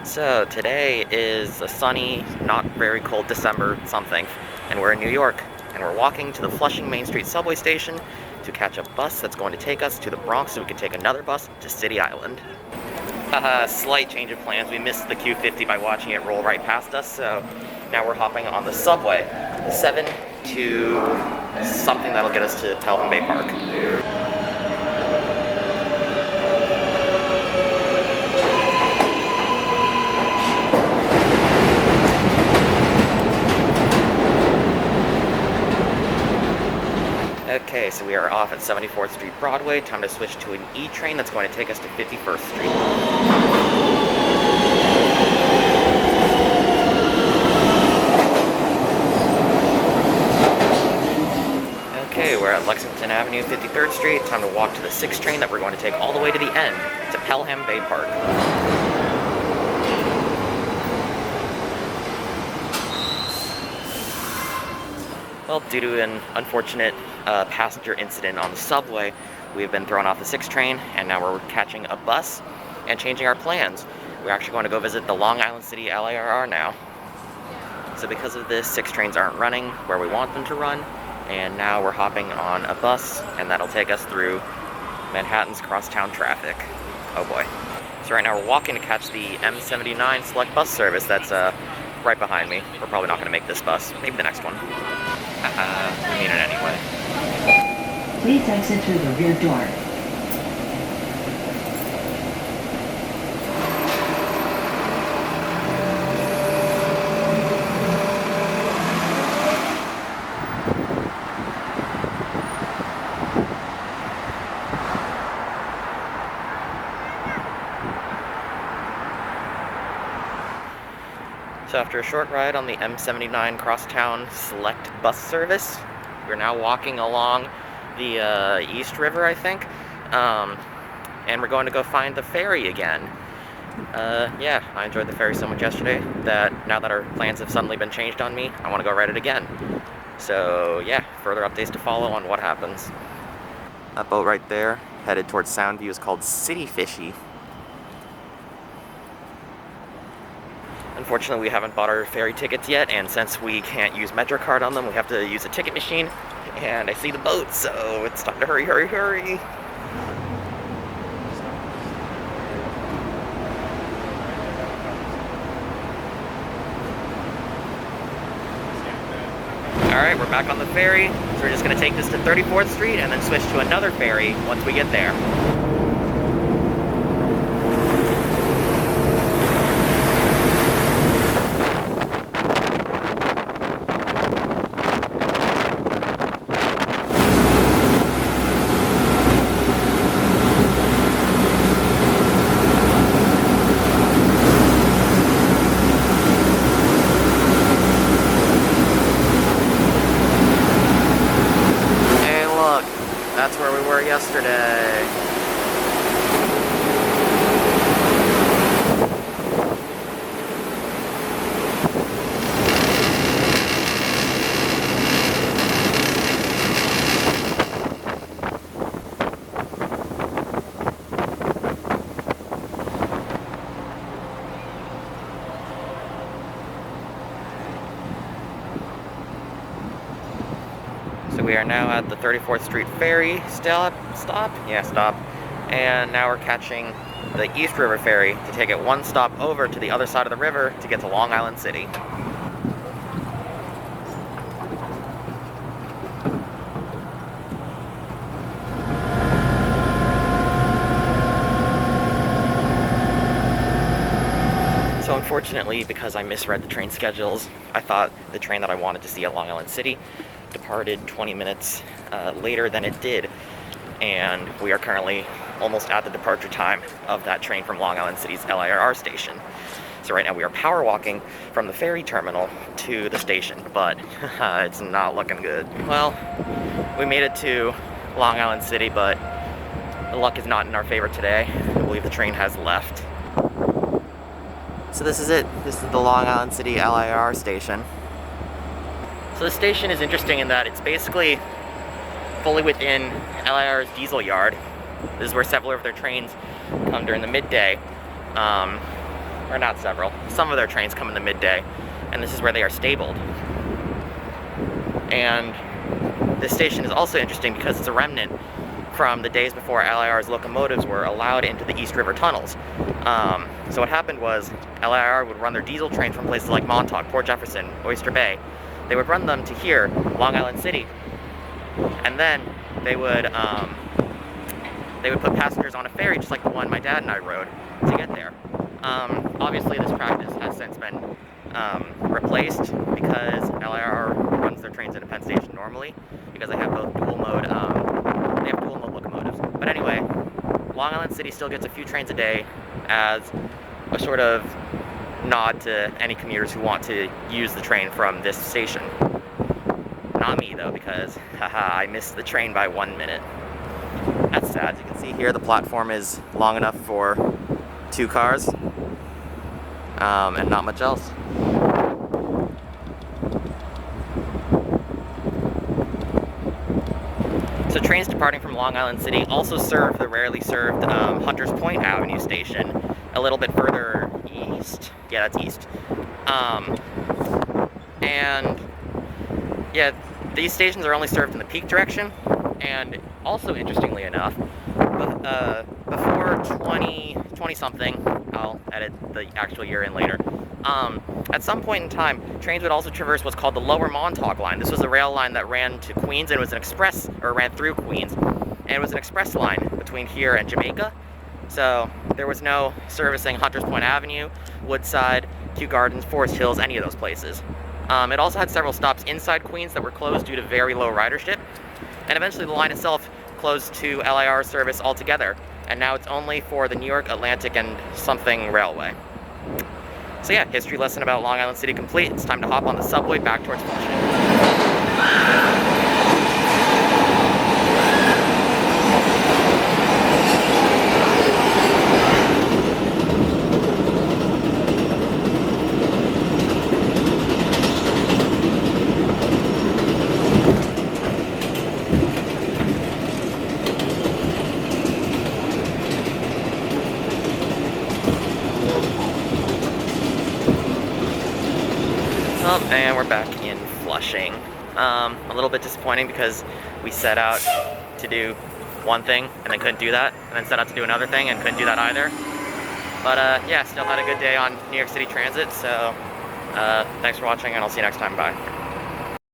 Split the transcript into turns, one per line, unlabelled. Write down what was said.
So today is a sunny, not very cold December something, and we're in New York, and we're walking to the Flushing Main Street subway station to catch a bus that's going to take us to the Bronx so we can take another bus to City Island. Slight change of plans. We missed the Q50 by watching it roll right past us, so now we're hopping on the subway, the 7 to something that'll get us to Pelham Bay Park. Okay, so we are off at 74th Street Broadway. Time to switch to an E train that's going to take us to 51st Street. Okay, we're at Lexington Avenue, 53rd Street. Time to walk to the 6th train that we're going to take all the way to the end, to Pelham Bay Park. Well, due to an unfortunate passenger incident on the subway, we have been thrown off the 6th train, and now we're catching a bus and changing our plans. We're actually going to go visit the Long Island City LIRR now. So because of this, 6 trains aren't running where we want them to run, and now we're hopping on a bus, and that'll take us through Manhattan's crosstown traffic. Oh boy. So right now we're walking to catch the M79 select bus service that's right behind me. We're probably not going to make this bus, maybe the next one. We need it anyway.
Please exit through the rear door.
So after a short ride on the M79 Crosstown Select bus service, we're now walking along the East River, I think, and we're going to go find the ferry again. Yeah, I enjoyed the ferry so much yesterday that now that our plans have suddenly been changed on me, I want to go ride it again. So yeah, further updates to follow on what happens. That boat right there, headed towards Soundview, is called City Fishy. Unfortunately, we haven't bought our ferry tickets yet, and since we can't use MetroCard on them, we have to use a ticket machine. And I see the boat, so it's time to hurry, hurry, hurry. Alright, we're back on the ferry, so we're just going to take this to 34th Street and then switch to another ferry once we get there. That's where we were yesterday. So we are now at the 34th Street Ferry stop, and now we're catching the East River Ferry to take it one stop over to the other side of the river to get to Long Island City. So unfortunately, because I misread the train schedules, I thought the train that I wanted to see at Long Island City departed 20 minutes later than it did, and we are currently almost at the departure time of that train from Long Island City's LIRR station. So right now we are power walking from the ferry terminal to the station, but it's not looking good. Well, we made it to Long Island City, but the luck is not in our favor today. I believe the train has left. So this is it. This is the Long Island City LIRR station. So the station is interesting in that it's basically fully within LIRR's diesel yard. This is where several of their trains come during the midday. or not several, some of their trains come in the midday, and this is where they are stabled. And this station is also interesting because it's a remnant from the days before LIR's locomotives were allowed into the East River tunnels. So what happened was LIR would run their diesel trains from places like Montauk, Port Jefferson, Oyster Bay. They would run them to here, Long Island City, and then they would put passengers on a ferry just like the one my dad and I rode to get there. Obviously this practice has since been replaced because LIR runs their trains into Penn Station normally because they have both dual mode locomotives. But anyway, Long Island City still gets a few trains a day as a sort of nod to any commuters who want to use the train from this station. Not me though, because haha, I missed the train by 1 minute. That's sad. As you can see here, the platform is long enough for 2 cars, and not much else. So trains departing from Long Island City also serve the rarely served Hunters Point Avenue station a little bit further east. Yeah, that's east. And yeah, these stations are only served in the peak direction. And also, interestingly enough, before 20-something, I'll edit the actual year in later, at some point in time, trains would also traverse what's called the Lower Montauk line. This was a rail line that ran to Queens and was an express, or ran through Queens, and it was an express line between here and Jamaica. So there was no servicing Hunters Point Avenue, Woodside, Kew Gardens, Forest Hills, any of those places. It also had several stops inside Queens that were closed due to very low ridership, and eventually the line itself closed to LIR service altogether, and now it's only for the New York, Atlantic, and something railway. So yeah, history lesson about Long Island City complete. It's time to hop on the subway back towards Flushing. Oh, and we're back in Flushing. A little bit disappointing because we set out to do one thing and then couldn't do that, and then set out to do another thing and couldn't do that either. But yeah, still had a good day on New York City Transit, so thanks for watching and I'll see you next time. Bye.